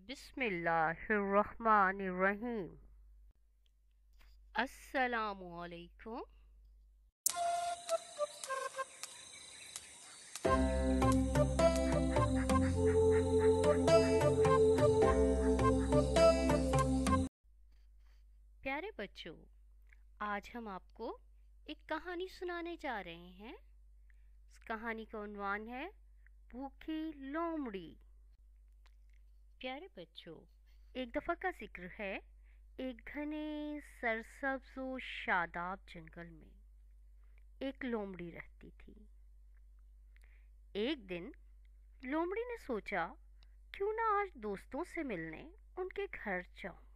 बिस्मिल्लाहिर्रहमानिर्रहीम। अस्सलामुअलैकुम। प्यारे बच्चों, आज हम आपको एक कहानी सुनाने जा रहे हैं। इस कहानी का उन्वान है भूखी लोमड़ी। प्यारे बच्चों, एक दफ़ा का जिक्र है, एक घने सरसब्ज व शादाब जंगल में एक लोमड़ी रहती थी। एक दिन लोमड़ी ने सोचा, क्यों ना आज दोस्तों से मिलने उनके घर जाऊं।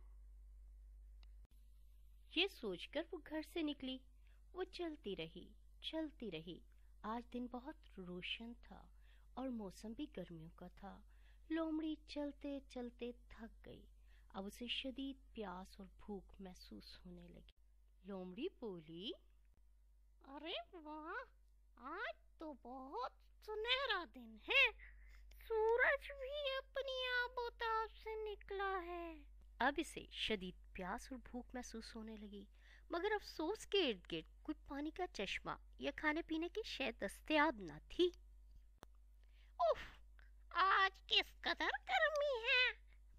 ये सोचकर वो घर से निकली। वो चलती रही। आज दिन बहुत रोशन था और मौसम भी गर्मियों का था। लोमड़ी चलते चलते थक गई। अब उसे शदीद प्यास और भूख महसूस होने लगी। लोमड़ी बोली, अरे वाह, आज तो बहुत सुनहरा दिन है। सूरज भी अपनी आबोताब से निकला है। अब इसे शदीद प्यास और भूख महसूस होने लगी, मगर अफसोस के इर्द गिर्द कोई पानी का चश्मा या खाने पीने की शय दस्तयाब न थी। उफ, आज किस कदर गर्मी है।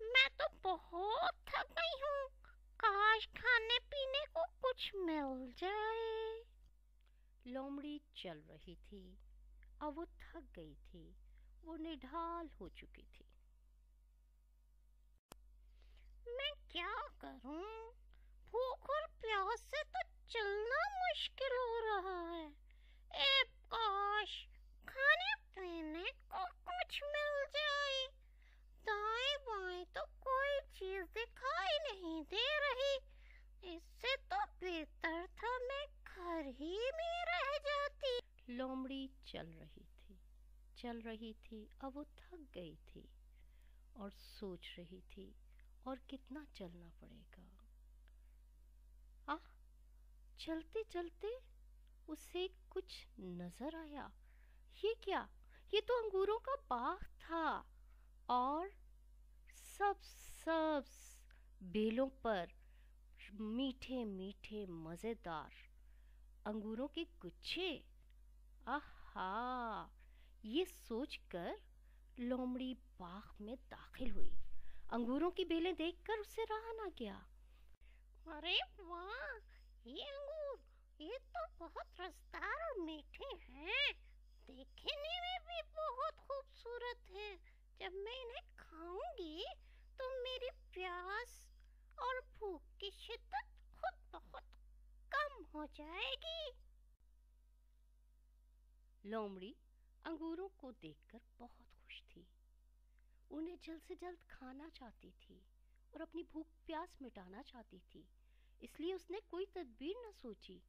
मैं तो बहुत थक गई हूँ। काश खाने पीने को कुछ मिल जाए। लोमड़ी चल रही थी। अब वो थक गई थी। वो निढाल हो चुकी थी। मैं क्या करूँ? भूख और प्यास से तो चलना मुश्किल हो रहा है। ए काश खाने पीने को कुछ मिल जाए। दाएं बाएं तो कोई चीज दिखाई नहीं दे रही। इससे तो बेहतर था मैं घर ही में रह जाती। लोमड़ी चल रही थी। अब वो थक गई थी और सोच रही थी, और कितना चलना पड़ेगा। चलते चलते उसे कुछ नजर आया। ये क्या? ये तो अंगूरों का बाग था और सब बेलों पर मीठे मीठे मजेदार अंगूरों के गुच्छे। आहा! ये सोचकर लोमड़ी बाग में दाखिल हुई। अंगूरों की बेलें देखकर उसे रहा ना गया। अरे वाह, ये अंगूर, ये तो बहुत रसदार और मीठे हैं। देखने में भी बहुत खूबसूरत है। जब मैं इन्हें खाऊंगी तो मेरी प्यास और भूख की शिद्दत खुद बहुत कम हो जाएगी। लोमड़ी अंगूरों को देखकर बहुत खुश थी। उन्हें जल्द से जल्द खाना चाहती थी और अपनी भूख प्यास मिटाना चाहती थी। इसलिए उसने कोई तदबीर न सोची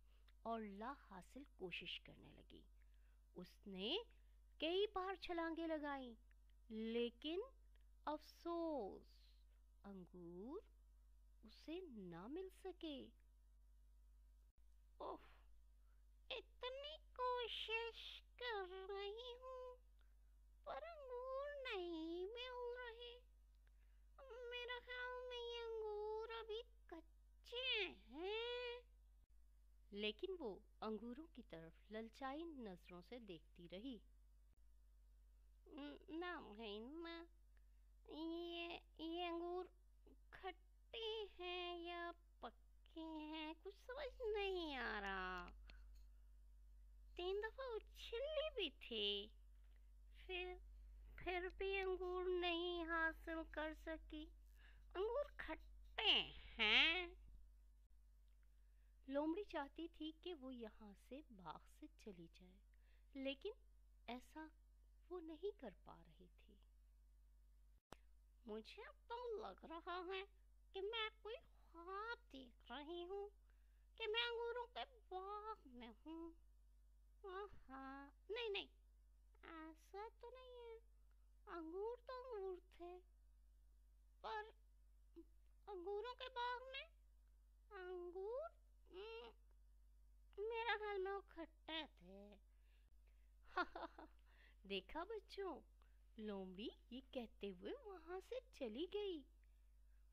और ला हासिल कोशिश करने लगी। उसने कई बार छलांगे लगाई, लेकिन अफसोस, अंगूर उसे ना मिल सके। ओह, इतनी कोशिश कर रही हूँ पर अंगूर नहीं मिल रहे। मेरा ख्याल में ये अंगूर अभी कच्चे हैं। लेकिन वो अंगूरों की तरफ ललचाई नजरों से देखती रही। ना भाई ना, ये अंगूर खट्टे हैं या पक्के हैं, कुछ समझ नहीं आ रहा। 3 दफा उछली भी थी, फिर भी अंगूर नहीं हासिल कर सकी। अंगूर खट्टे हैं। लोमड़ी चाहती थी कि वो यहाँ से बाग से चली जाए, लेकिन ऐसा वो नहीं कर पा रही थी। मुझे तो लग रहा है कि मैं कोई ख्वाब देख रही हूँ कि मैं अंगूरों के बाग में हूँ। नहीं नहीं, ऐसा तो नहीं है। अंगूर तो अंगूर थे, पर अंगूरों के बाग में अंगूर, मेरा ख्याल में वो खट्टे थे। देखा बच्चों, लोमड़ी ये कहते हुए वहां से चली गई।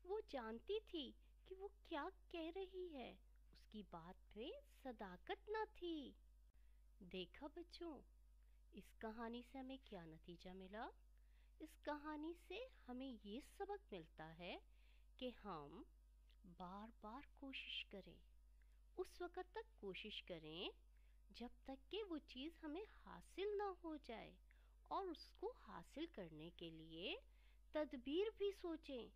वो जानती थी कि वो क्या कह रही है, उसकी बात में सदाकत न थी। देखा बच्चों, इस कहानी से हमें क्या नतीजा मिला? इस कहानी से हमें ये सबक मिलता है कि हम बार बार कोशिश करें, उस वक़्त तक कोशिश करें जब तक कि वो चीज़ हमें हासिल ना हो जाए, और उसको हासिल करने के लिए तदबीर भी सोचें